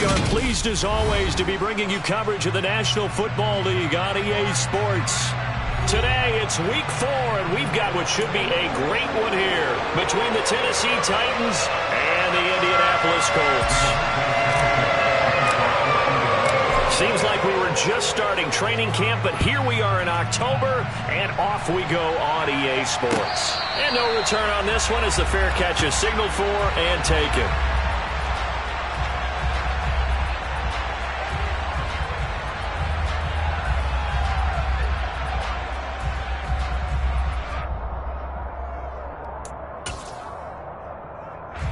We are pleased as always to be bringing you coverage of the National Football League on EA Sports. Today it's week 4 and we've got what should be a great one here between the Tennessee Titans and the Indianapolis Colts. Seems like we were just starting training camp, but here we are in October, and off we go on EA Sports. And no return on this one as the fair catch is signaled for and taken.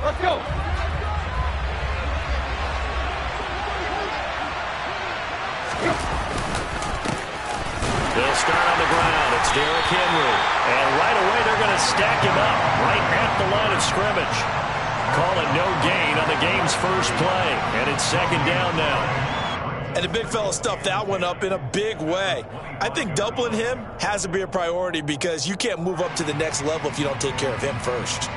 Let's go. They'll start on the ground. It's Derrick Henry. And right away they're going to stack him up right at the line of scrimmage. Call it no gain on the game's first play. And it's second down now. And the big fella stuffed that one up in a big way. I think doubling him has to be a priority because you can't move up to the next level if you don't take care of him first.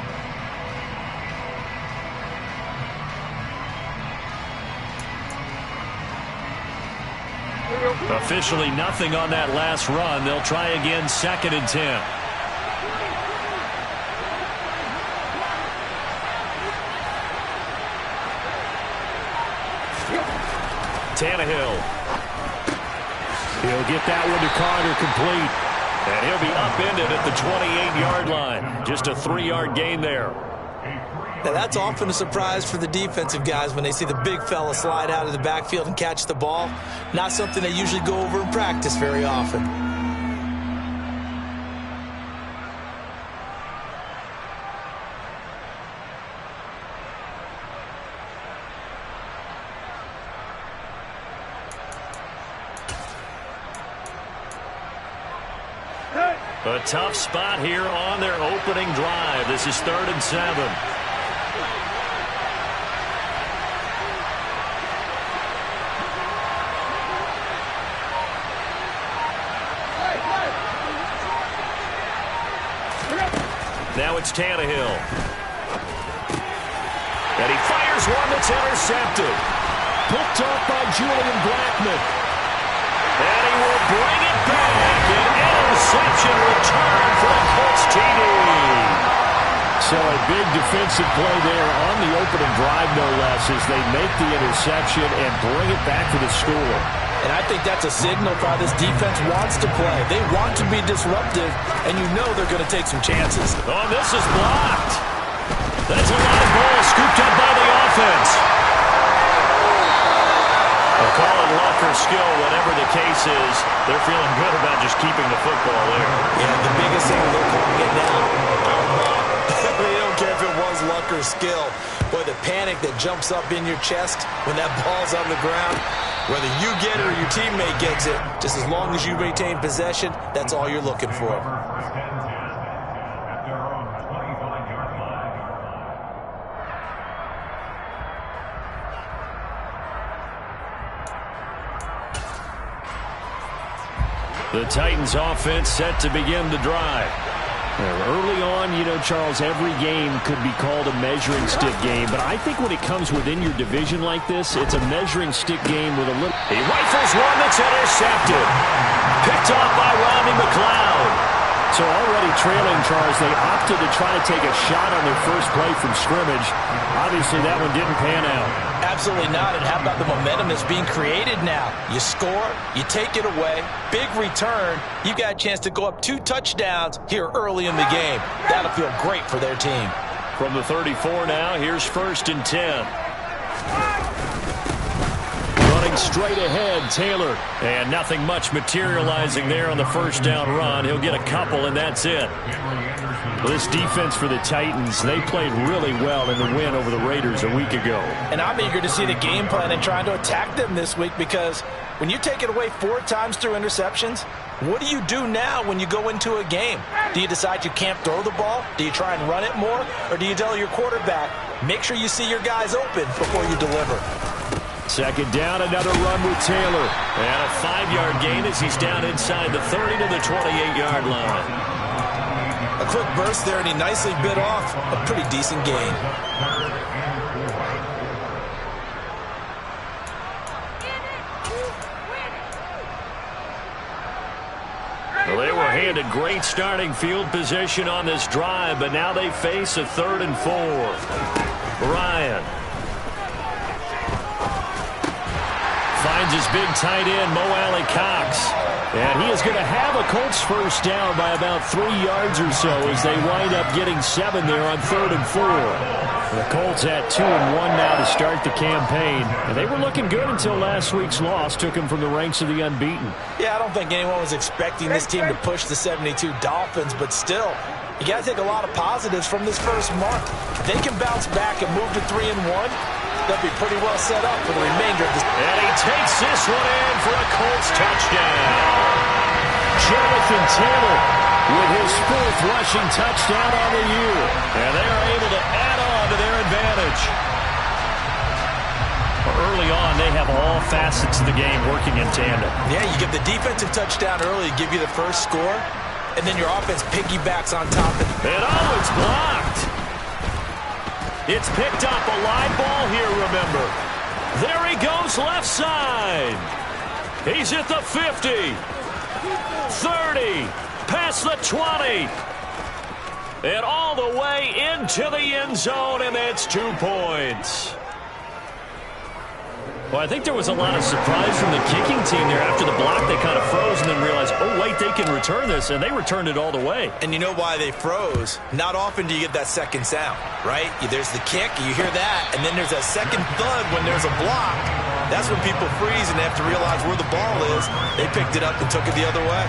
Officially nothing on that last run. They'll try again, 2nd and 10. Tannehill. He'll get that one to Carter complete. And he'll be upended at the 28-yard line. Just a 3-yard gain there. Now, that's often a surprise for the defensive guys when they see the big fella slide out of the backfield and catch the ball. Not something they usually go over in practice very often. A tough spot here on their opening drive. This is 3rd and 7. Now it's Tannehill. And he fires one that's intercepted. Picked off by Julian Blackmon. And he will bring it back. An interception return for the Colts TD. So a big defensive play there on the opening drive, no less, as they make the interception and bring it back to the score. And I think that's a signal for how this defense wants to play. They want to be disruptive, and you know they're going to take some chances. Oh, this is blocked. That's a live ball scooped up by the offense. They'll call it luck or skill, whatever the case is. They're feeling good about just keeping the football there. Yeah, the biggest thing they're calling it now, they don't care if it was luck or skill. Boy, the panic that jumps up in your chest when that ball's on the ground, whether you get it or your teammate gets it, just as long as you maintain possession, that's all you're looking for. The Titans offense set to begin the drive. Early on, you know, Charles, every game could be called a measuring stick game, but I think when it comes within your division like this, it's a measuring stick game with a little... He rifles one that's intercepted. Picked off by Rodney McLeod. So already trailing, Charles, they opted to try to take a shot on their first play from scrimmage. Obviously, that one didn't pan out. Absolutely not. And how about the momentum that's being created now? You score, you take it away, big return. You got a chance to go up 2 touchdowns here early in the game. That'll feel great for their team. From the 34 now, here's 1st and 10. Running straight ahead, Taylor. And nothing much materializing there on the first down run. He'll get a couple, and that's it. Well, this defense for the Titans, they played really well in the win over the Raiders a week ago. And I'm eager to see the game plan and trying to attack them this week, because when you take it away 4 times through interceptions, what do you do now when you go into a game? Do you decide you can't throw the ball? Do you try and run it more? Or do you tell your quarterback, make sure you see your guys open before you deliver? Second down, another run with Taylor. And a 5-yard gain as he's down inside the 30 to the 28-yard line. A quick burst there, and he nicely bit off a pretty decent gain. handed great starting field position on this drive, but now they face a 3rd and 4. Ryan finds his big tight end, Mo Alley-Cox. And he is going to have a Colts first down by about 3 yards or so as they wind up getting 7 there on 3rd and 4. The Colts at 2-1 now to start the campaign. And they were looking good until last week's loss took them from the ranks of the unbeaten. Yeah, I don't think anyone was expecting this team to push the 72 Dolphins, but still, you got to take a lot of positives from this first month. If they can bounce back and move to 3-1, they'll be pretty well set up for the remainder of this. And he takes this one in for a Colts touchdown. Jonathan Taylor with his 4th rushing touchdown on the year. And they are able to add on to their advantage. Early on, they have all facets of the game working in tandem. Yeah, you give the defensive touchdown early to give you the first score, and then your offense piggybacks on top of it. And oh, it's blocked. It's picked up, a live ball here, remember. There he goes, left side. He's at the 50, 30, past the 20, and all the way into the end zone, and that's 2 points. Well, I think there was a lot of surprise from the kicking team there. After the block, they kind of froze and then realized, oh, wait, they can return this, and they returned it all the way. And you know why they froze? Not often do you get that second sound, right? There's the kick, you hear that, and then there's that second thud when there's a block. That's when people freeze and they have to realize where the ball is. They picked it up and took it the other way.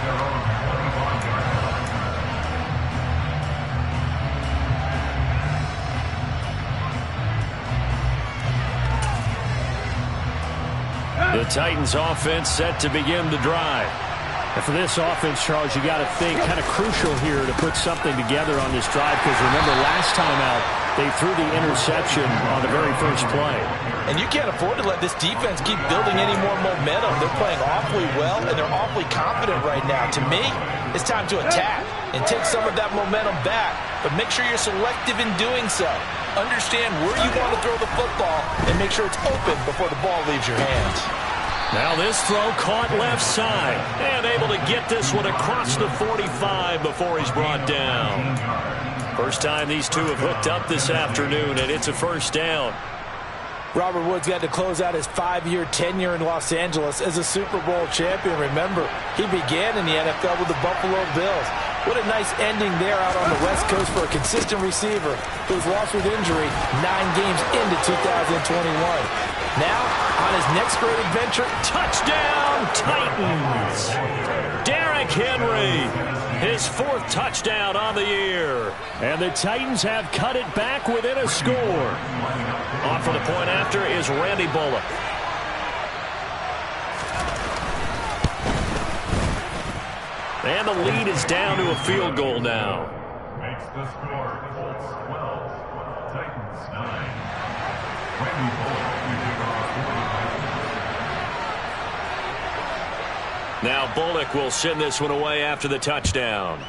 The Titans offense set to begin the drive. And for this offense, Charles, you got to think kind of crucial here to put something together on this drive, because remember last time out they threw the interception on the very first play. And you can't afford to let this defense keep building any more momentum. They're playing awfully well, and they're awfully confident right now. To me, it's time to attack and take some of that momentum back, but make sure you're selective in doing so. Understand where you want to throw the football and make sure it's open before the ball leaves your hands. Now this throw caught left side and able to get this one across the 45 before he's brought down. First time these two have hooked up this afternoon, and it's a first down. Robert Woods got to close out his 5-year tenure in Los Angeles as a Super Bowl champion. Remember, he began in the NFL with the Buffalo Bills. What a nice ending there out on the West Coast for a consistent receiver who was lost with injury 9 games into 2021. Now, on his next great adventure, touchdown Titans! Derrick Henry, his 4th touchdown on the year. And the Titans have cut it back within a score. On for the point after is Randy Bullock. And the lead is down to a field goal now. Makes the score Colts 12, Titans 9. Randy Bullock. Now Bullock will send this one away after the touchdown.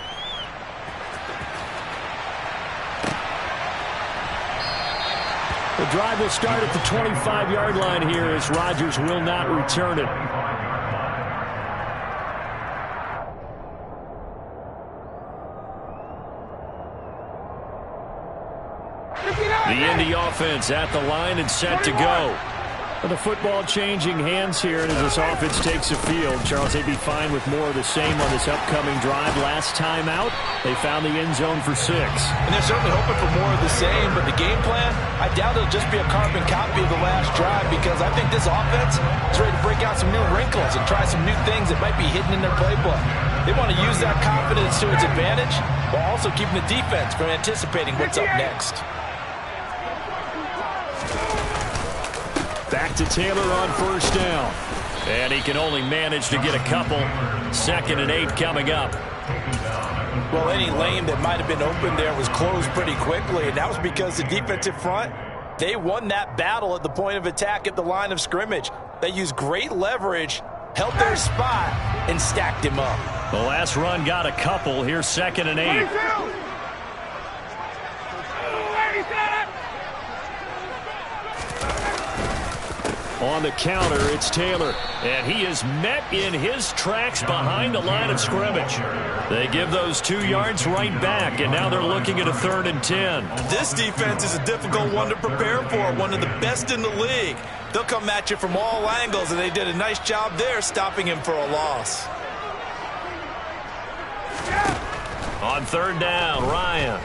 The drive will start at the 25-yard line here as Rodgers will not return it. The Indy offense at the line and set to go. The football changing hands here, and as this offense takes the field, Charles, they'd be fine with more of the same on this upcoming drive. Last time out, they found the end zone for 6. And they're certainly hoping for more of the same, but the game plan, I doubt it'll just be a carbon copy of the last drive, because I think this offense is ready to break out some new wrinkles and try some new things that might be hidden in their playbook. They want to use that confidence to its advantage, while also keeping the defense from anticipating what's up next. Back to Taylor on first down. And he can only manage to get a couple. 2nd and 8 coming up. Well, any lane that might have been open there was closed pretty quickly, and that was because the defensive front, they won that battle at the point of attack at the line of scrimmage. They used great leverage, held their spot, and stacked him up. The last run got a couple. Here's 2nd and 8. On the counter, it's Taylor. And he is met in his tracks behind the line of scrimmage. They give those 2 yards right back, and now they're looking at a 3rd and 10. This defense is a difficult one to prepare for, one of the best in the league. They'll come at you from all angles, and they did a nice job there stopping him for a loss. On 3rd down, Ryan.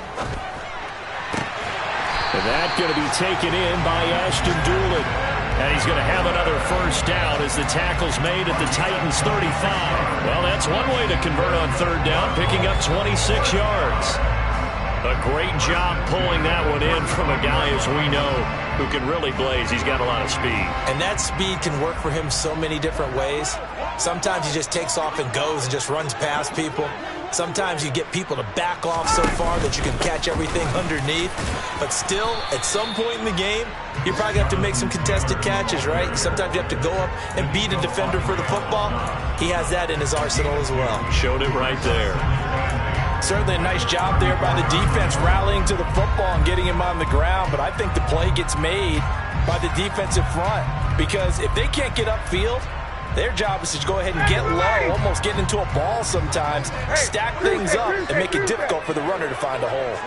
And that's going to be taken in by Ashton Doolin. And he's going to have another 1st down as the tackle's made at the Titans' 35. Well, that's one way to convert on 3rd down, picking up 26 yards. A great job pulling that one in from a guy, as we know, who can really blaze. He's got a lot of speed. And that speed can work for him so many different ways. Sometimes he just takes off and goes and just runs past people. Sometimes you get people to back off so far that you can catch everything underneath. But still, at some point in the game, you're probably going to have to make some contested catches, right? Sometimes you have to go up and beat a defender for the football. He has that in his arsenal as well. Showed it right there. Certainly a nice job there by the defense rallying to the football and getting him on the ground. But I think the play gets made by the defensive front. Because if they can't get upfield, their job is to go ahead and get low, almost get into a ball sometimes, stack things up, and make it difficult for the runner to find a hole.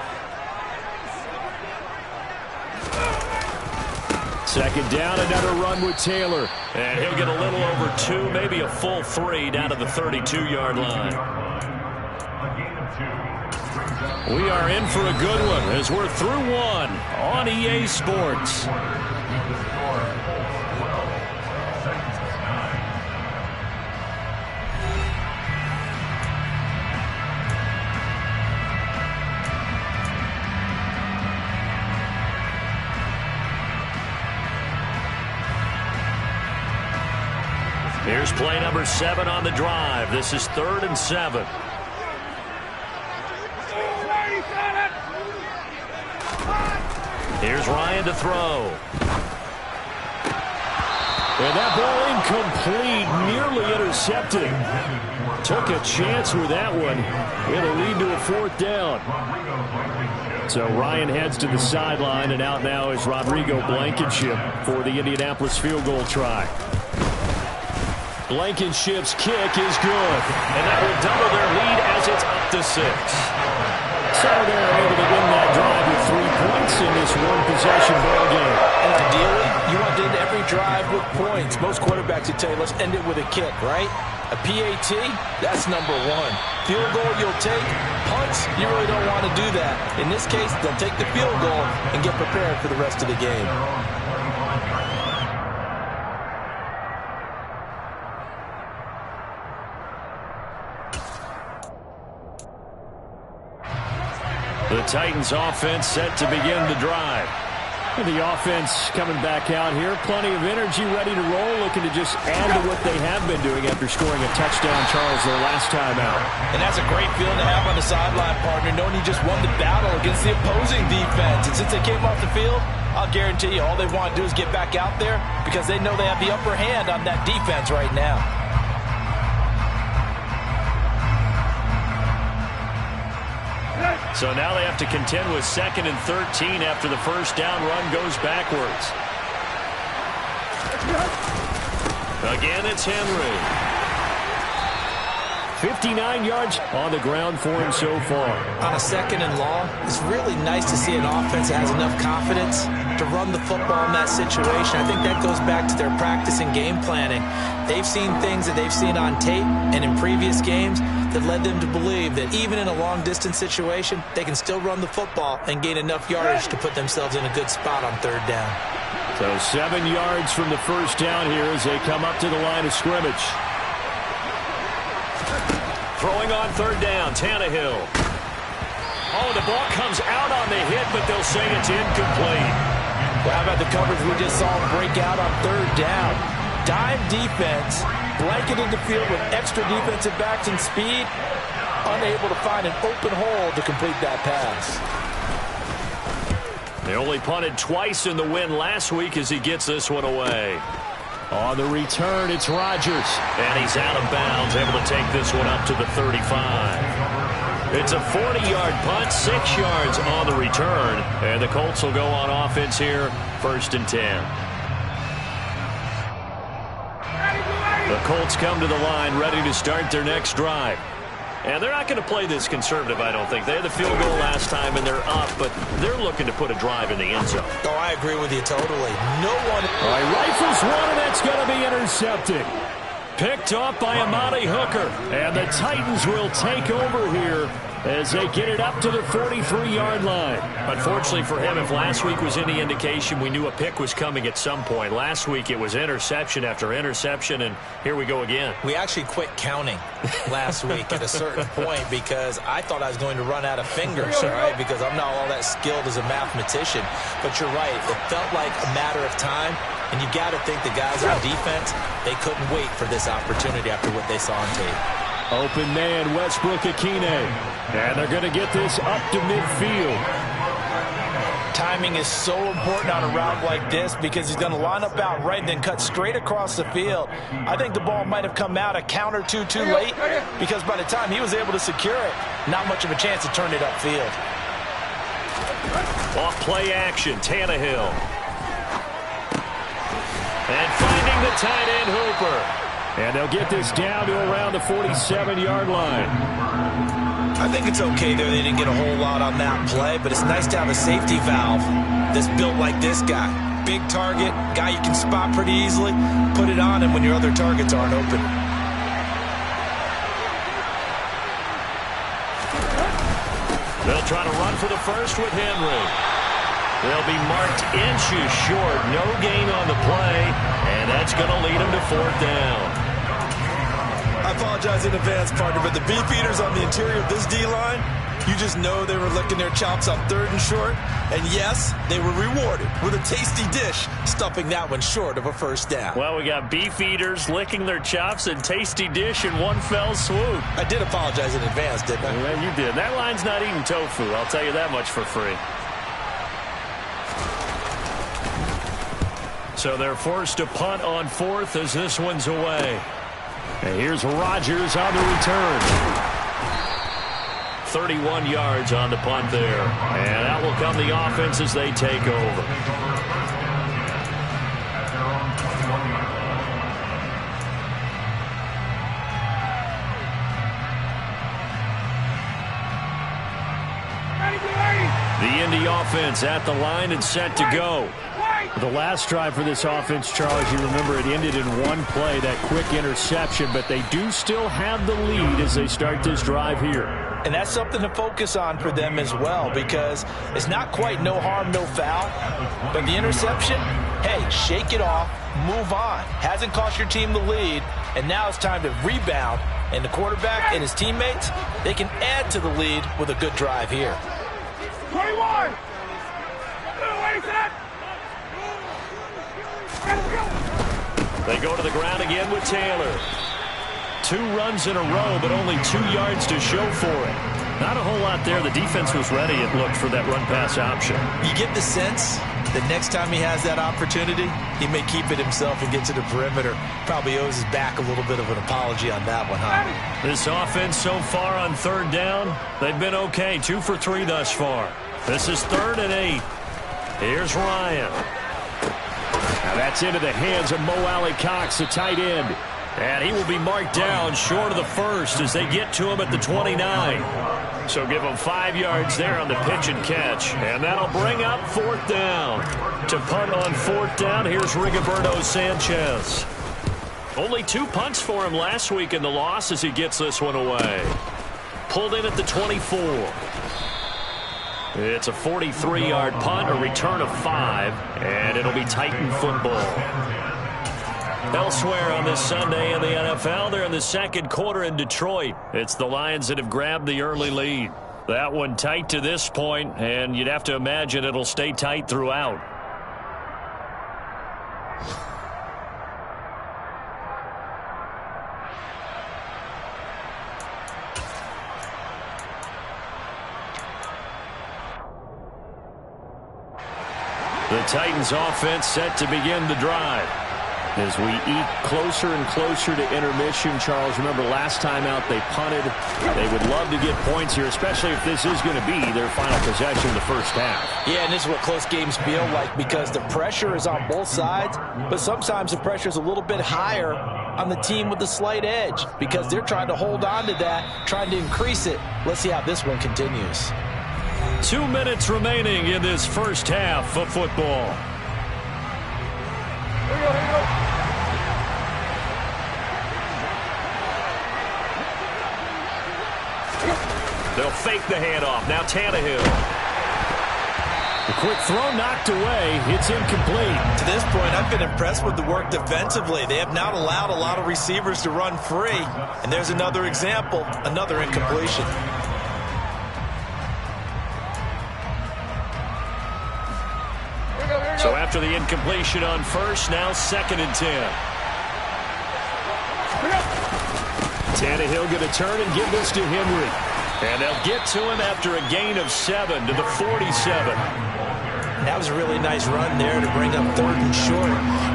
2nd down, another run with Taylor. And he'll get a little over 2, maybe a full 3 down to the 32-yard line. We are in for a good one as we're through one on EA Sports. Here's play number 7 on the drive. This is 3rd and 7. Here's Ryan to throw. And that ball incomplete, nearly intercepted. Took a chance with that one. It'll lead to a 4th down. So Ryan heads to the sideline, and out now is Rodrigo Blankenship for the Indianapolis field goal try. Blankenship's kick is good, and that will double their lead as it's up to 6. So they're able to win that drive with 3 points in this one-possession ball game. And ideally, you want to end every drive with points. Most quarterbacks would tell you, let's end it with a kick, right? A PAT, that's number 1. Field goal, you'll take. Punts, you really don't want to do that. In this case, they'll take the field goal and get prepared for the rest of the game. The Titans offense set to begin the drive. And the offense coming back out here. Plenty of energy, ready to roll, looking to just add to what they have been doing after scoring a touchdown, Charles, their last time out. And that's a great feeling to have on the sideline, partner, knowing you just won the battle against the opposing defense. And since they came off the field, I'll guarantee you all they want to do is get back out there because they know they have the upper hand on that defense right now. So now they have to contend with 2nd and 13 after the 1st down run goes backwards. Again, it's Henry. 59 yards on the ground for him so far. On a 2nd and long, it's really nice to see an offense that has enough confidence to run the football in that situation. I think that goes back to their practice and game planning. They've seen things that they've seen on tape and in previous games that led them to believe that even in a long-distance situation, they can still run the football and gain enough yardage to put themselves in a good spot on 3rd down. So 7 yards from the 1st down here as they come up to the line of scrimmage. Throwing on 3rd down, Tannehill. Oh, the ball comes out on the hit, but they'll say it's incomplete. Well, how about the coverage we just saw break out on 3rd down? Dime defense, blanketed the field with extra defensive backs and speed, unable to find an open hole to complete that pass. They only punted twice in the win last week as he gets this one away. On the return, it's Rodgers. And he's out of bounds, able to take this one up to the 35. It's a 40-yard punt, 6 yards on the return. And the Colts will go on offense here, 1st and 10. The Colts come to the line ready to start their next drive. And they're not going to play this conservative, I don't think. They had the field goal last time, and they're up, but they're looking to put a drive in the end zone. Oh, I agree with you totally. No one... All right, rifles one, and that's going to be intercepted. Picked off by Amani Hooker. And the Titans will take over here as they get it up to the 43-yard line. Unfortunately for him, if last week was any indication, we knew a pick was coming at some point. Last week it was interception after interception, and here we go again. We actually quit counting last week at a certain point because I thought I was going to run out of fingers, all right, because I'm not all that skilled as a mathematician. But you're right. It felt like a matter of time, and you got to think the guys on defense, they couldn't wait for this opportunity after what they saw on tape. Open man, Westbrook-Akine. And they're going to get this up to midfield. Timing is so important on a route like this because he's going to line up out right and then cut straight across the field. I think the ball might have come out a count or two too late because by the time he was able to secure it, not much of a chance to turn it upfield. Off play action, Tannehill. And finding the tight end, Hooper. And they'll get this down to around the 47-yard line. I think it's okay there. They didn't get a whole lot on that play, but it's nice to have a safety valve that's built like this guy. Big target, guy you can spot pretty easily. Put it on him when your other targets aren't open. They'll try to run for the first with Henry. They'll be marked inches short. No gain on the play, and that's going to lead them to fourth down. I apologize in advance, partner, but the beef eaters on the interior of this D-line, you just know they were licking their chops on 3rd and short. And yes, they were rewarded with a tasty dish, stuffing that one short of a first down. Well, we got beef eaters licking their chops and tasty dish in one fell swoop. I did apologize in advance, didn't I? Yeah, you did. That line's not eating tofu. I'll tell you that much for free. So they're forced to punt on 4th as this one's away. And here's Rodgers on the return. 31 yards on the punt there. And out will come the offense as they take over. The Indy offense at the line and set to go. The last drive for this offense, Charles, you remember it ended in one play, that quick interception, but they do still have the lead as they start this drive here. And that's something to focus on for them as well because it's not quite no harm, no foul, but the interception, hey, shake it off, move on. Hasn't cost your team the lead, and now it's time to rebound, and the quarterback and his teammates, they can add to the lead with a good drive here. 21! They go to the ground again with Taylor. 2 runs in a row, but only 2 yards to show for it. Not a whole lot there. The defense was ready, it looked, for that run-pass option. You get the sense that next time he has that opportunity, he may keep it himself and get to the perimeter. Probably owes his back a little bit of an apology on that one, huh? This offense so far on 3rd down, they've been okay. 2 for 3 thus far. This is 3rd and 8. Here's Ryan. Now that's into the hands of Mo Alley-Cox, the tight end. And he will be marked down short of the first as they get to him at the 29. So give him 5 yards there on the pitch and catch. And that'll bring up 4th down. To punt on 4th down, here's Rigoberto Sanchez. Only 2 punts for him last week in the loss as he gets this one away. Pulled in at the 24. It's a 43-yard punt, a return of 5, and it'll be Titan football. Elsewhere on this Sunday in the NFL, they're in the 2nd quarter in Detroit. It's the Lions that have grabbed the early lead. That one tight to this point, and you'd have to imagine it'll stay tight throughout. The Titans offense set to begin the drive. As we eat closer and closer to intermission, Charles, remember last time out they punted. They would love to get points here, especially if this is going to be their final possession of the first half. Yeah, and this is what close games feel like because the pressure is on both sides, but sometimes the pressure is a little bit higher on the team with the slight edge because they're trying to hold on to that, trying to increase it. Let's see how this one continues. 2 minutes remaining in this first half of football. Here we go. They'll fake the handoff. Now Tannehill. The quick throw knocked away. It's incomplete. To this point, I've been impressed with the work defensively. They have not allowed a lot of receivers to run free. And there's another example, another incompletion. So after the incompletion on first, now 2nd and 10. Tannehill going to turn and give this to Henry. And they'll get to him after a gain of 7 to the 47. That was a really nice run there to bring up 3rd and short.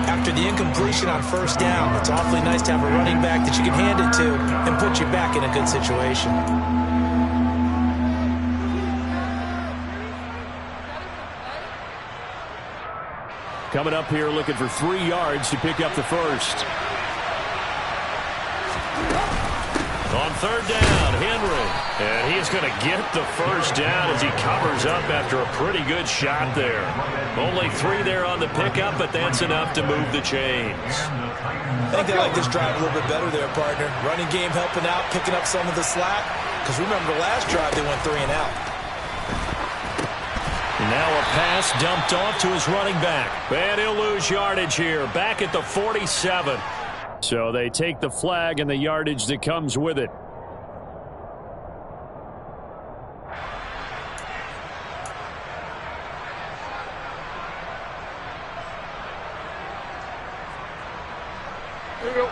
After the incompletion on first down, it's awfully nice to have a running back that you can hand it to and put you back in a good situation. Coming up here looking for 3 yards to pick up the first. On 3rd down, Henry. And he's going to get the first down as he covers up after a pretty good shot there. Only 3 there on the pickup, but that's enough to move the chains. I think they like this drive a little bit better there, partner. Running game helping out, picking up some of the slack. Because remember the last drive, they went 3 and out. Now a pass dumped off to his running back. And he'll lose yardage here, back at the 47. So they take the flag and the yardage that comes with it. Here we go.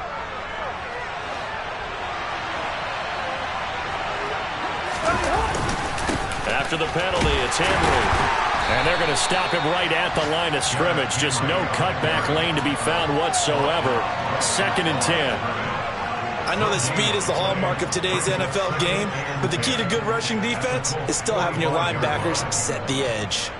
After the penalty, it's Henry. And they're going to stop him right at the line of scrimmage. Just no cutback lane to be found whatsoever. 2nd and 10. I know that speed is the hallmark of today's NFL game, but the key to good rushing defense is still having your linebackers set the edge.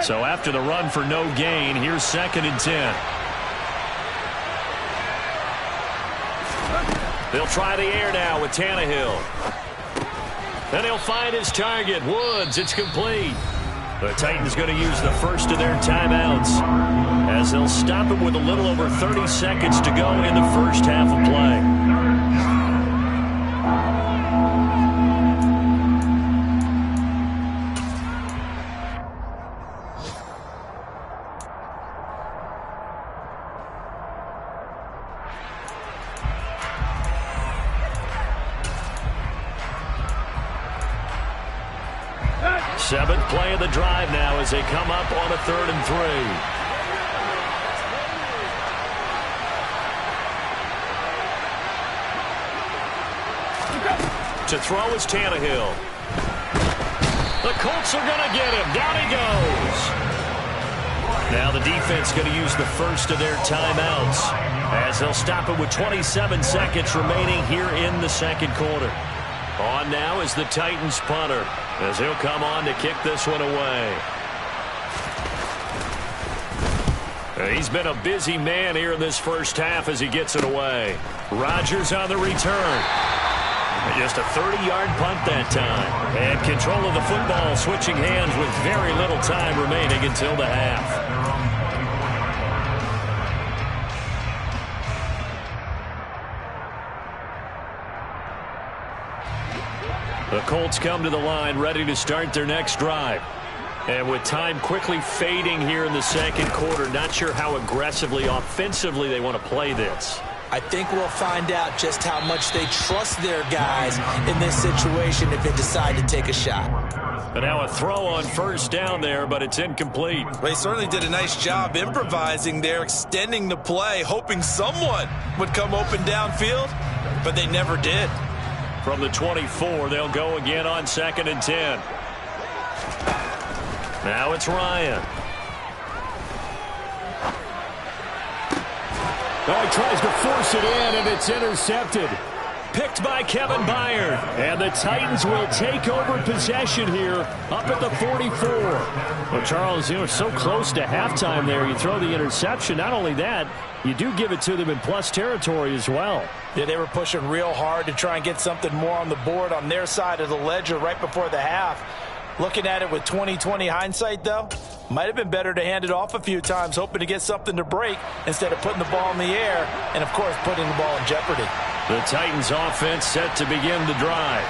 So after the run for no gain, here's 2nd and 10. They'll try the air now with Tannehill. Then he'll find his target, Woods. It's complete. The Titans going to use the first of their timeouts as they'll stop it with a little over 30 seconds to go in the first half of play. Seventh play of the drive now as they come up on a 3rd and 3. To throw is Tannehill. The Colts are going to get him. Down he goes. Now the defense going to use the first of their timeouts as they'll stop it with 27 seconds remaining here in the 2nd quarter. On now is the Titans punter as he'll come on to kick this one away. He's been a busy man here in this first half as he gets it away. Rodgers on the return. Just a 30-yard punt that time. And control of the football switching hands with very little time remaining until the half. The Colts come to the line ready to start their next drive. And with time quickly fading here in the 2nd quarter, not sure how aggressively, offensively they want to play this. I think we'll find out just how much they trust their guys in this situation if they decide to take a shot. But now a throw on first down there, but it's incomplete. They certainly did a nice job improvising there, extending the play, hoping someone would come open downfield, but they never did. From the 24, they'll go again on 2nd and 10. Now it's Ryan. Oh, he tries to force it in, and it's intercepted. picked by Kevin Byard. And the Titans will take over possession here up at the 44. Well, Charles, you were so close to halftime there. You throw the interception. Not only that, you do give it to them in plus territory as well. Yeah, they were pushing real hard to try and get something more on the board on their side of the ledger right before the half. Looking at it with 20/20 hindsight, though, might have been better to hand it off a few times, hoping to get something to break instead of putting the ball in the air and, of course, putting the ball in jeopardy. The Titans offense set to begin the drive.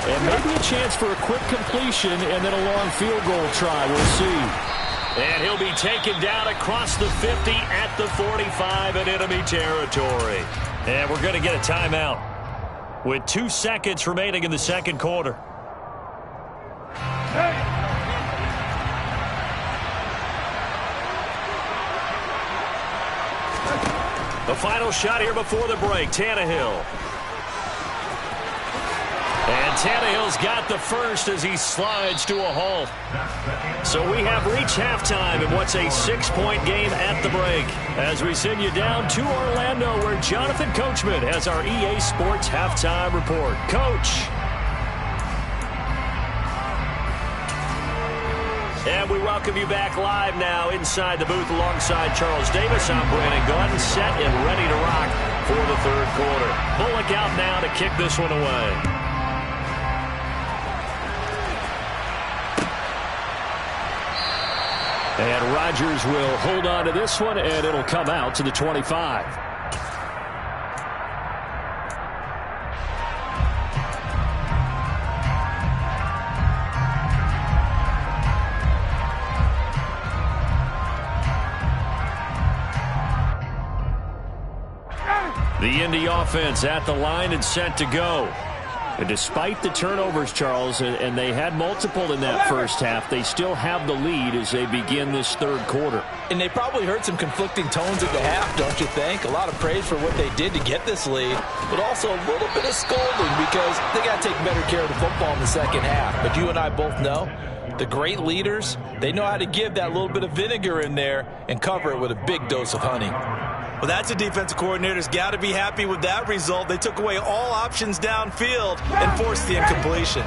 And maybe a chance for a quick completion and then a long field goal try. We'll see. And he'll be taken down across the 50 at the 45 in enemy territory. And we're going to get a timeout with 2 seconds remaining in the second quarter. The final shot here before the break, Tannehill. And Tannehill's got the first as he slides to a halt. So we have reached halftime in what's a 6-point game at the break. As we send you down to Orlando, where Jonathan Coachman has our EA Sports halftime report. Coach. And we welcome you back live now inside the booth alongside Charles Davis. I'm Brandon Gunn, set and ready to rock for the third quarter. Bullock out now to kick this one away. And Rodgers will hold on to this one, and it'll come out to the 25. The Indy offense at the line and set to go. And despite the turnovers, Charles, and they had multiple in that first half, they still have the lead as they begin this third quarter. And they probably heard some conflicting tones at the half, don't you think? A lot of praise for what they did to get this lead, but also a little bit of scolding because they got to take better care of the football in the second half. But you and I both know the great leaders, they know how to give that little bit of vinegar in there and cover it with a big dose of honey. Well, that's a defensive coordinator's got to be happy with that result. They took away all options downfield and forced the incompletion.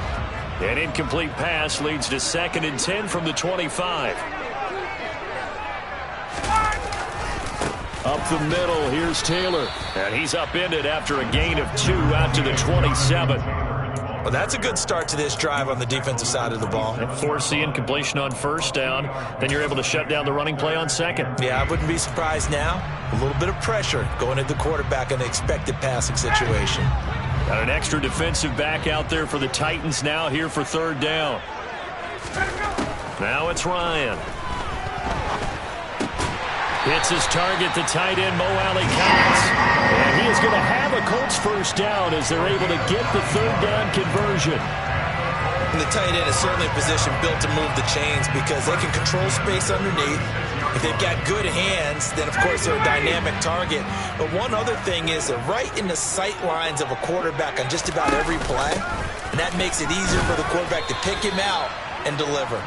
An incomplete pass leads to 2nd and 10 from the 25. Up the middle, here's Taylor. And he's upended after a gain of 2 out to the 27. Well, that's a good start to this drive on the defensive side of the ball. And force the incompletion on first down. Then you're able to shut down the running play on second. Yeah, I wouldn't be surprised now. A little bit of pressure going at the quarterback in an expected passing situation. Got an extra defensive back out there for the Titans now here for third down. Now it's Ryan. Hits his target, the tight end, Mo Alley-Cox. And he is going to have a Colts first down as they're able to get the third down conversion. And the tight end is certainly a position built to move the chains because they can control space underneath. If they've got good hands, then, of course, they're a dynamic target. But one other thing is they're right in the sight lines of a quarterback on just about every play. And that makes it easier for the quarterback to pick him out and deliver.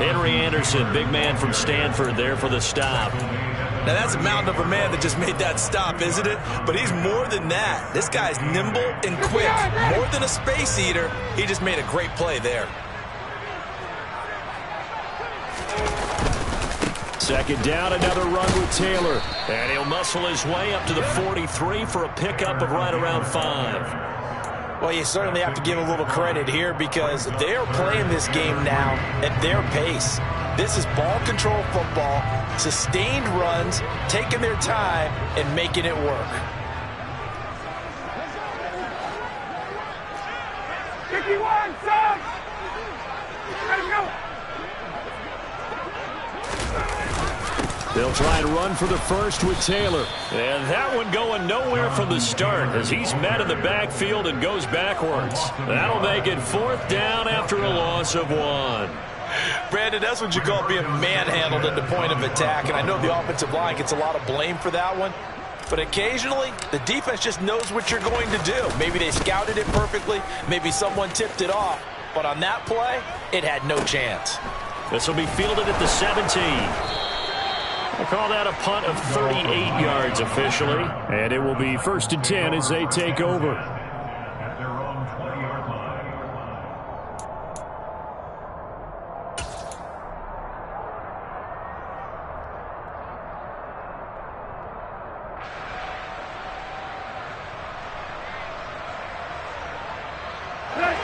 Henry Anderson, big man from Stanford, there for the stop. Now, that's a mountain of a man that just made that stop, isn't it? But he's more than that. This guy's nimble and quick. More than a space eater, he just made a great play there. Second down, another run with Taylor. And he'll muscle his way up to the 43 for a pickup of right around 5. Well, you certainly have to give a little credit here because they're playing this game now at their pace. This is ball control football, sustained runs, taking their time, and making it work. 51, son! Let's go! They'll try and run for the first with Taylor. And that one going nowhere from the start as he's met in the backfield and goes backwards. That'll make it 4th down after a loss of 1. Brandon, that's what you call being manhandled at the point of attack. And I know the offensive line gets a lot of blame for that one. But occasionally, the defense just knows what you're going to do. Maybe they scouted it perfectly. Maybe someone tipped it off. But on that play, it had no chance. This will be fielded at the 17. I'll call that a punt of 38 yards officially. And it will be 1st and 10 as they take over.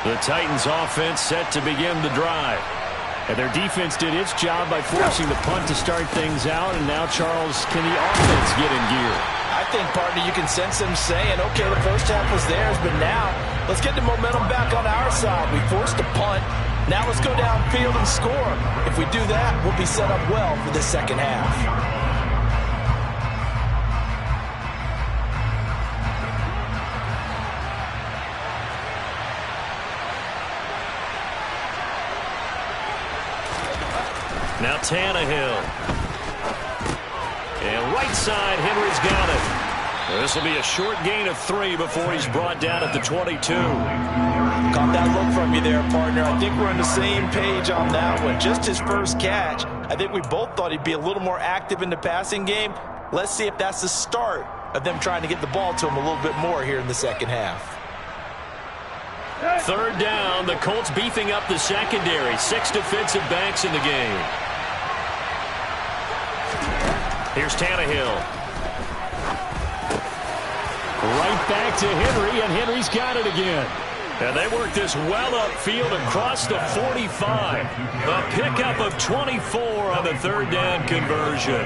The Titans offense set to begin the drive. And their defense did its job by forcing the punt to start things out. And now, Charles, can the offense get in gear? I think, partner, you can sense them saying, okay, the first half was theirs, but now let's get the momentum back on our side. We forced a punt. Now let's go downfield and score. If we do that, we'll be set up well for the second half. Now Tannehill. And right side, Henry's got it. This will be a short gain of 3 before he's brought down at the 22. Caught that look from you there, partner. I think we're on the same page on that one. Just his first catch. I think we both thought he'd be a little more active in the passing game. Let's see if that's the start of them trying to get the ball to him a little bit more here in the second half. Third down, the Colts beefing up the secondary. 6 defensive backs in the game. Here's Tannehill. Right back to Henry, and Henry's got it again. And they work this well upfield across the 45. A pickup of 24 on the third down conversion.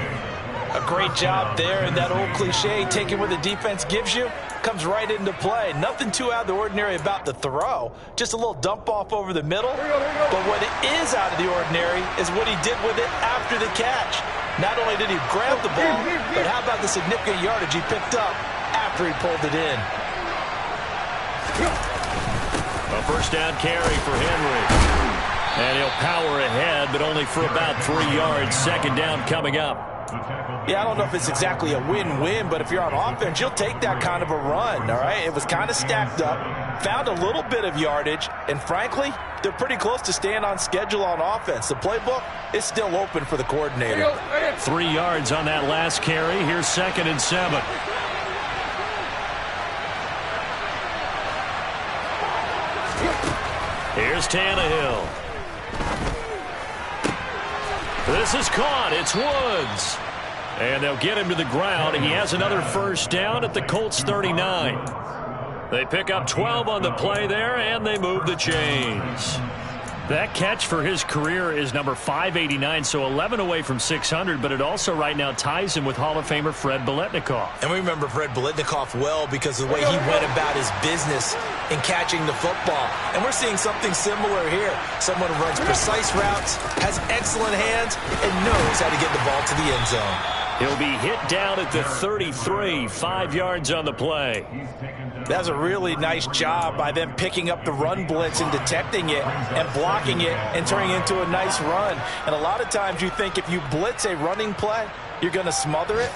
A great job there, and that old cliche, taking what the defense gives you, comes right into play. Nothing too out of the ordinary about the throw. Just a little dump off over the middle. But what is out of the ordinary is what he did with it after the catch. Not only did he grab the ball, but how about the significant yardage he picked up after he pulled it in. A first down carry for Henry. And he'll power ahead, but only for about 3 yards. Second down coming up. Yeah, I don't know if it's exactly a win-win, but if you're on offense, you'll take that kind of a run, all right? It was kind of stacked up, found a little bit of yardage, and frankly, they're pretty close to staying on schedule on offense. The playbook is still open for the coordinator. 3 yards on that last carry. Here's 2nd and 7. Here's Tannehill. This is caught. It's Woods. And they'll get him to the ground. He has another first down at the Colts 39. They pick up 12 on the play there, and they move the chains. That catch for his career is number 589, so 11 away from 600, but it also right now ties him with Hall of Famer Fred Biletnikoff. And we remember Fred Biletnikoff well because of the way he went about his business in catching the football. And we're seeing something similar here. Someone who runs precise routes, has excellent hands, and knows how to get the ball to the end zone. He'll be hit down at the 33, 5 yards on the play. That was a really nice job by them picking up the run blitz and detecting it and blocking it and turning it into a nice run. And a lot of times you think if you blitz a running play, you're going to smother it.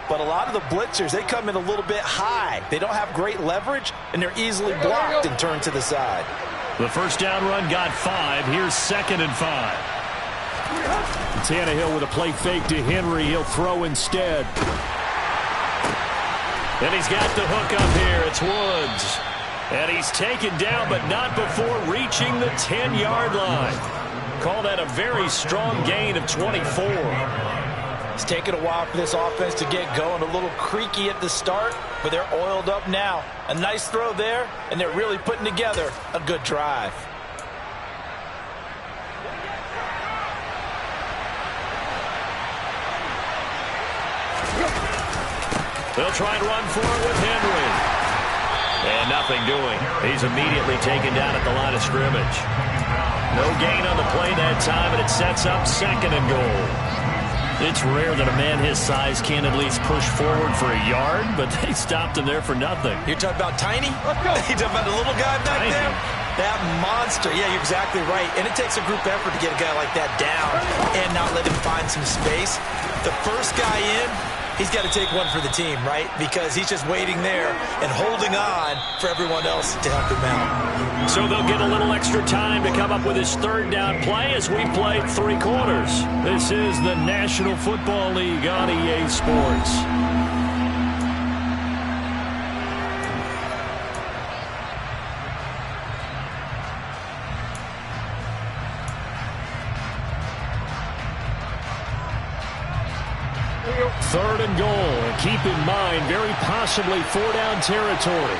But a lot of the blitzers, they come in a little bit high. They don't have great leverage, and they're easily blocked and turned to the side. The first down run got 5. Here's 2nd and 5. Tannehill with a play fake to Henry. He'll throw instead. And he's got the hook up here. It's Woods. And he's taken down, but not before reaching the 10-yard line. Call that a very strong gain of 24. It's taken a while for this offense to get going. A little creaky at the start, but they're oiled up now. A nice throw there, and they're really putting together a good drive. They'll try and run for it with Henry. And nothing doing. He's immediately taken down at the line of scrimmage. No gain on the play that time, and it sets up 2nd and goal. It's rare that a man his size can at least push forward for a yard, but they stopped him there for nothing. You're talking about Tiny? You're talking about the little guy back there? That monster. Yeah, you're exactly right. And it takes a group effort to get a guy like that down and not let him find some space. The first guy in, he's got to take one for the team, right? Because he's just waiting there and holding on for everyone else to help him out. So they'll get a little extra time to come up with his third down play as we played 3 quarters. This is the National Football League on EA Sports. Third and goal, and keep in mind, very possibly 4-down territory.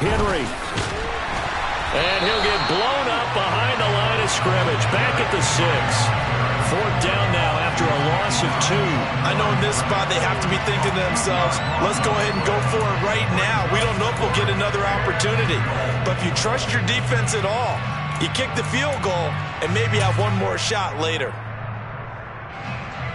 Henry. And he'll get blown up behind the line of scrimmage. Back at the 6. 4th down now after a loss of 2. I know in this spot they have to be thinking to themselves, let's go ahead and go for it right now. We don't know if we'll get another opportunity. But if you trust your defense at all, you kick the field goal and maybe have one more shot later.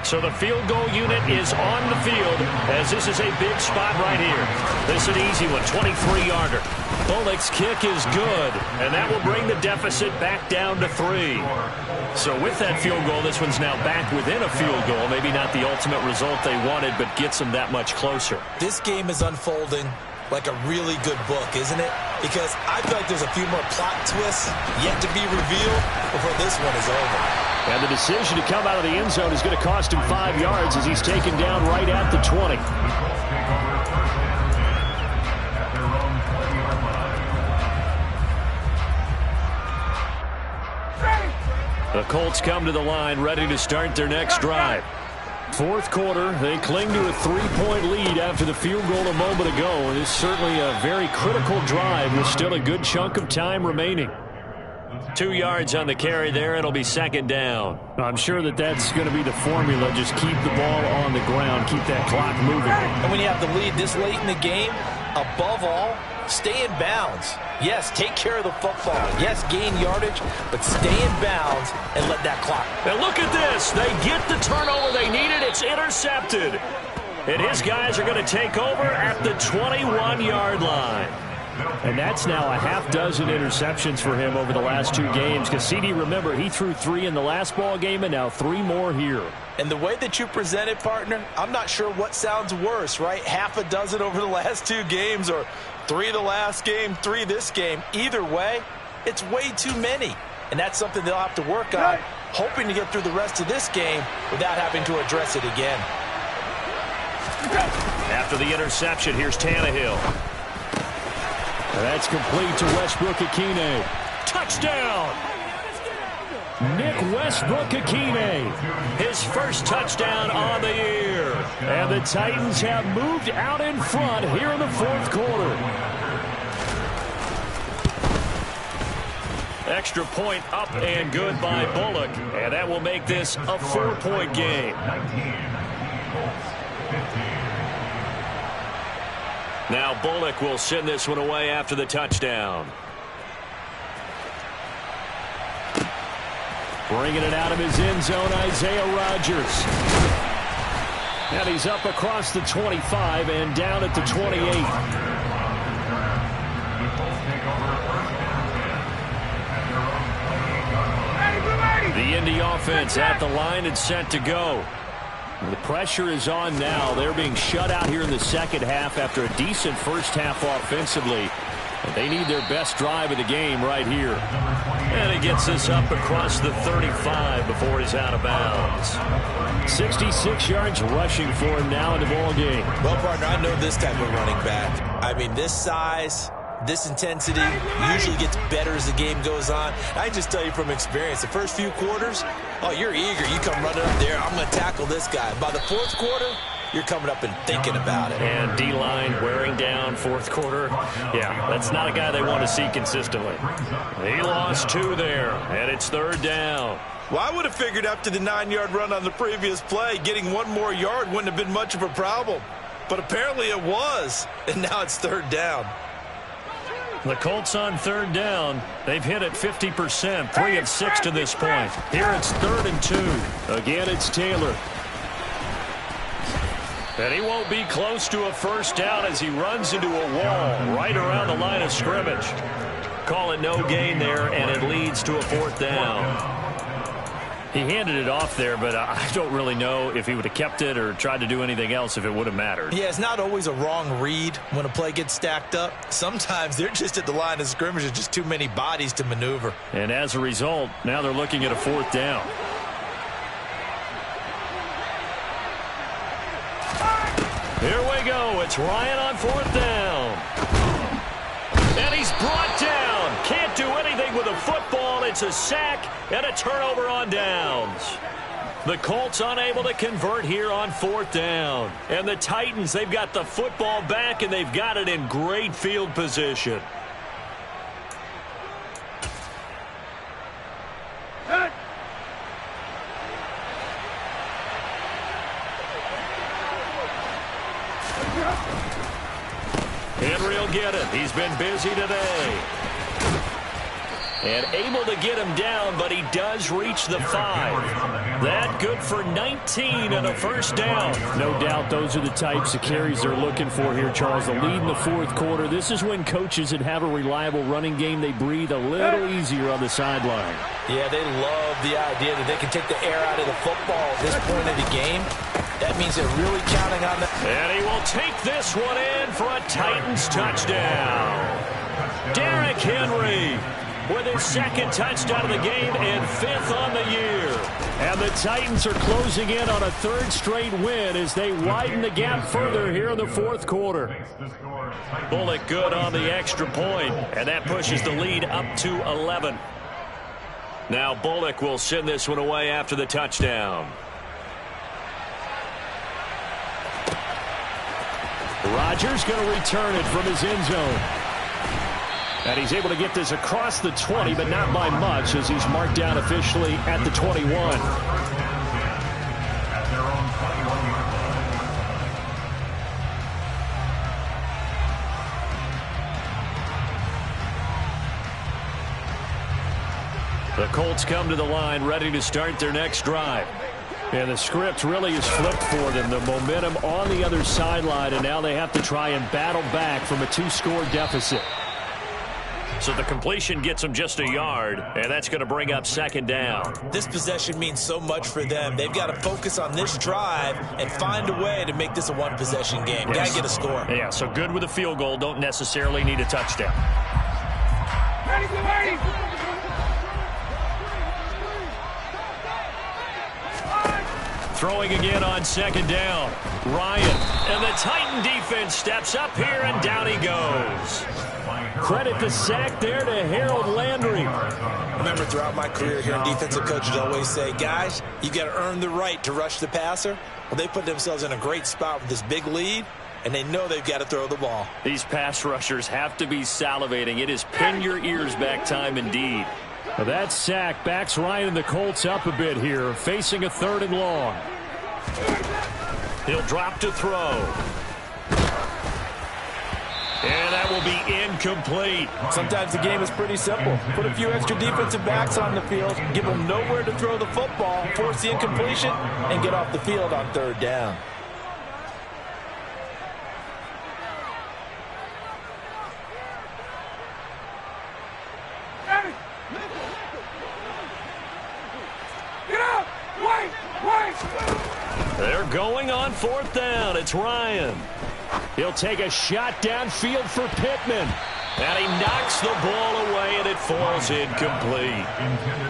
So the field goal unit is on the field as this is a big spot right here. This is an easy one, 23-yarder. Bullock's kick is good, and that will bring the deficit back down to 3. So with that field goal, this one's now back within a field goal. Maybe not the ultimate result they wanted, but gets them that much closer. This game is unfolding like a really good book, isn't it? Because I feel like there's a few more plot twists yet to be revealed before this one is over. And the decision to come out of the end zone is going to cost him 5 yards as he's taken down right at the 20. The Colts come to the line ready to start their next drive. 4th quarter, they cling to a 3-point lead after the field goal a moment ago. And it's certainly a very critical drive with still a good chunk of time remaining. 2 yards on the carry there. It'll be 2nd down. I'm sure that that's going to be the formula. Just keep the ball on the ground. Keep that clock moving. And when you have the lead this late in the game, above all, stay in bounds. Yes, take care of the football. Yes, gain yardage, but stay in bounds and let that clock. And look at this. They get the turnover they needed. It's intercepted. And his guys are going to take over at the 21-yard line. And that's now a half dozen interceptions for him over the last 2 games. Because CD, remember, he threw 3 in the last ball game and now 3 more here. And the way that you present it, partner, I'm not sure what sounds worse, right? Half a dozen over the last 2 games or 3 the last game, 3 this game. Either way, it's way too many. And that's something they'll have to work on, hoping to get through the rest of this game without having to address it again. After the interception, here's Tannehill. That's complete to Westbrook-Ikhine. Touchdown! Nick Westbrook-Ikhine, his first touchdown on the year. And the Titans have moved out in front here in the 4th quarter. Extra point up and good by Bullock. And that will make this a 4-point game. 19. Colts, 15. Now Bullock will send this one away after the touchdown. Bringing it out of his end zone, Isaiah Rodgers. And he's up across the 25 and down at the 28. The Indy offense at the line and set to go. The pressure is on now. They're being shut out here in the second half after a decent first half offensively. They need their best drive of the game right here. And he gets this up across the 35 before he's out of bounds. 66 yards rushing for him now in the ball game. Well, partner, I know this type of running back. I mean, this size, this intensity usually gets better as the game goes on. I just tell you from experience, the first few quarters, oh, you're eager. You come running up there, I'm going to tackle this guy. By the 4th quarter, you're coming up and thinking about it. And D-line wearing down 4th quarter. Yeah, that's not a guy they want to see consistently. He lost 2 there, and it's 3rd down. Well, I would have figured after the 9-yard run on the previous play, getting 1 more yard wouldn't have been much of a problem. But apparently it was, and now it's 3rd down. The Colts on 3rd down. They've hit it 50%, 3 of 6 to this point. Here it's 3rd and 2. Again, it's Taylor. And he won't be close to a first down as he runs into a wall right around the line of scrimmage. Call it no gain there, and it leads to a 4th down. He handed it off there, but I don't really know if he would have kept it or tried to do anything else if it would have mattered. Yeah, it's not always a wrong read when a play gets stacked up. Sometimes they're just at the line of scrimmage. There's just too many bodies to maneuver. And as a result, now they're looking at a 4th down. Here we go. It's Ryan on 4th down. And he's brought down. Can't do anything with a football. It's a sack and a turnover on downs. The Colts unable to convert here on 4th down. And the Titans, they've got the football back, and they've got it in great field position. Henry will get it. He's been busy today. And able to get him down, but he does reach the 5. That good for 19 and a first down. No doubt those are the types of carries they're looking for here, Charles. The lead in the 4th quarter. This is when coaches that have a reliable running game, they breathe a little easier on the sideline. Yeah, they love the idea that they can take the air out of the football at this point of the game. That means they're really counting on that. And he will take this one in for a Titans touchdown. Derrick Henry with his 2nd touchdown of the game and 5th on the year. And the Titans are closing in on a 3rd straight win as they widen the gap further here in the 4th quarter. Bullock good on the extra point, and that pushes the lead up to 11. Now Bullock will send this one away after the touchdown. Rodgers going to return it from his end zone. And he's able to get this across the 20, but not by much, as he's marked down officially at the 21. The Colts come to the line, ready to start their next drive. And the script really is flipped for them. The momentum on the other sideline, and now they have to try and battle back from a 2-score deficit. So the completion gets them just a yard, and that's going to bring up 2nd down. This possession means so much for them. They've got to focus on this drive and find a way to make this a 1-possession game. Yes. Got to get a score. Yeah, so good with a field goal. Don't necessarily need a touchdown. Throwing again on 2nd down. Ryan, and the Titan defense steps up here, and down he goes. Credit the sack there to Harold Landry. Remember, throughout my career here, defensive coaches always say, guys, you got to earn the right to rush the passer. Well, they put themselves in a great spot with this big lead, and they know they've got to throw the ball. These pass rushers have to be salivating. It is pin your ears back time indeed. Well, that sack backs Ryan and the Colts up a bit here, facing a 3rd and long. He'll drop to throw. And that will be incomplete. Sometimes the game is pretty simple. Put a few extra defensive backs on the field, give them nowhere to throw the football, force the incompletion, and get off the field on 3rd down. They're going on 4th down. It's Ryan. He'll take a shot downfield for Pittman. And he knocks the ball away, and it falls incomplete.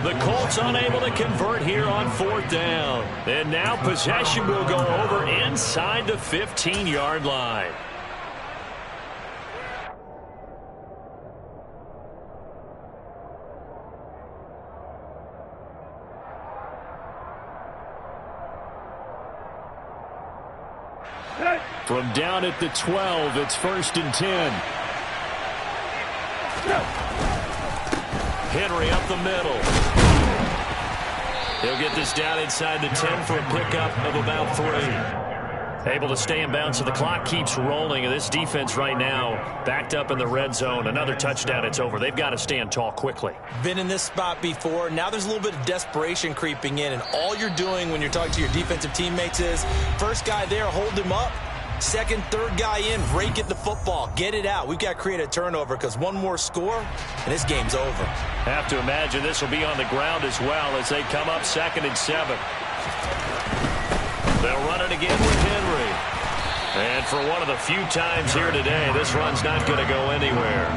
The Colts unable to convert here on 4th down. And now possession will go over inside the 15-yard line. From down at the 12, it's 1st and 10. Henry up the middle. He'll get this down inside the 10 for a pickup of about 3. Able to stay in bounds, so the clock keeps rolling. And this defense right now backed up in the red zone. Another touchdown, it's over. They've got to stand tall quickly. Been in this spot before. Now there's a little bit of desperation creeping in. And all you're doing when you're talking to your defensive teammates is, first guy there, hold him up. Second, third guy in, rake at the football. Get it out. We've got to create a turnover because one more score, and this game's over. Have to imagine this will be on the ground as well as they come up 2nd and 7. They'll run it again with Henry. And for one of the few times here today, this run's not going to go anywhere.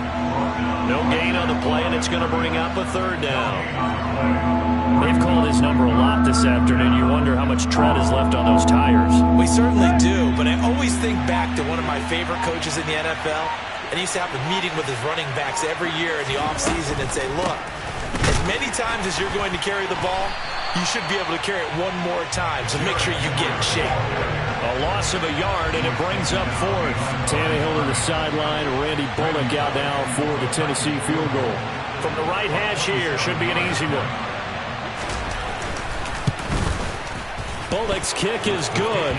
No gain on the play, and it's going to bring up a 3rd down. They've called his number a lot this afternoon. You wonder how much tread is left on those tires. We certainly do, but I always think back to one of my favorite coaches in the NFL, and he used to have a meeting with his running backs every year in the offseason and say, look, as many times as you're going to carry the ball, you should be able to carry it one more time, so make sure you get in shape. A loss of a yard, and it brings up fourth. Tannehill to the sideline. Randy Bullock out now for the Tennessee field goal. From the right hash here, should be an easy one. Bullock's kick is good.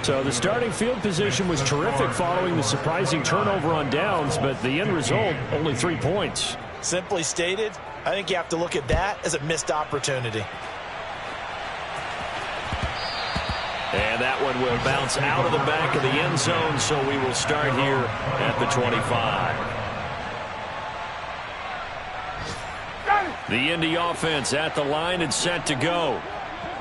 So the starting field position was terrific following the surprising turnover on downs, but the end result, only 3 points. Simply stated, I think you have to look at that as a missed opportunity. And that one will bounce out of the back of the end zone, so we will start here at the 25. The Indy offense at the line and set to go.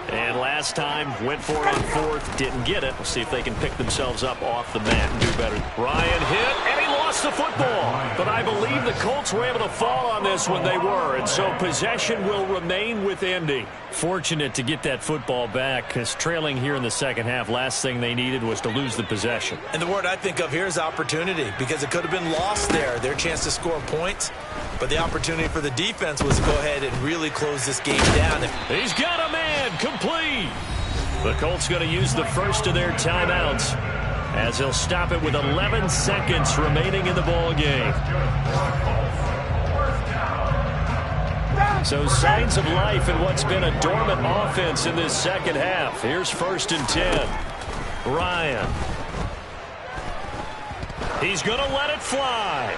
And last time, went for it on fourth, didn't get it. We'll see if they can pick themselves up off the mat and do better. Ryan hit, and he lost the football. But I believe the Colts were able to fall on this when they were, and so possession will remain with Indy. Fortunate to get that football back, because trailing here in the second half, last thing they needed was to lose the possession. And the word I think of here is opportunity, because it could have been lost there, their chance to score points. But the opportunity for the defense was to go ahead and really close this game down. He's got a man, complete. The Colts going to use the first of their timeouts as they'll stop it with 11 seconds remaining in the ball game. So signs of life in what's been a dormant offense in this second half. Here's 1st and 10. Ryan. He's going to let it fly.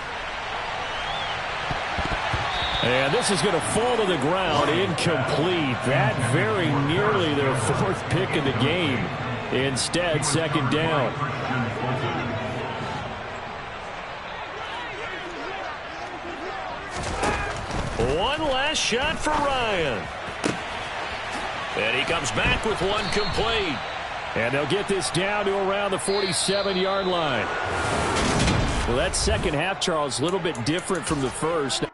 And this is going to fall to the ground, incomplete. That very nearly their 4th pick of the game. Instead, 2nd down. One last shot for Ryan. And he comes back with one complete. And they'll get this down to around the 47-yard line. Well, that second half, Charles, a little bit different from the first.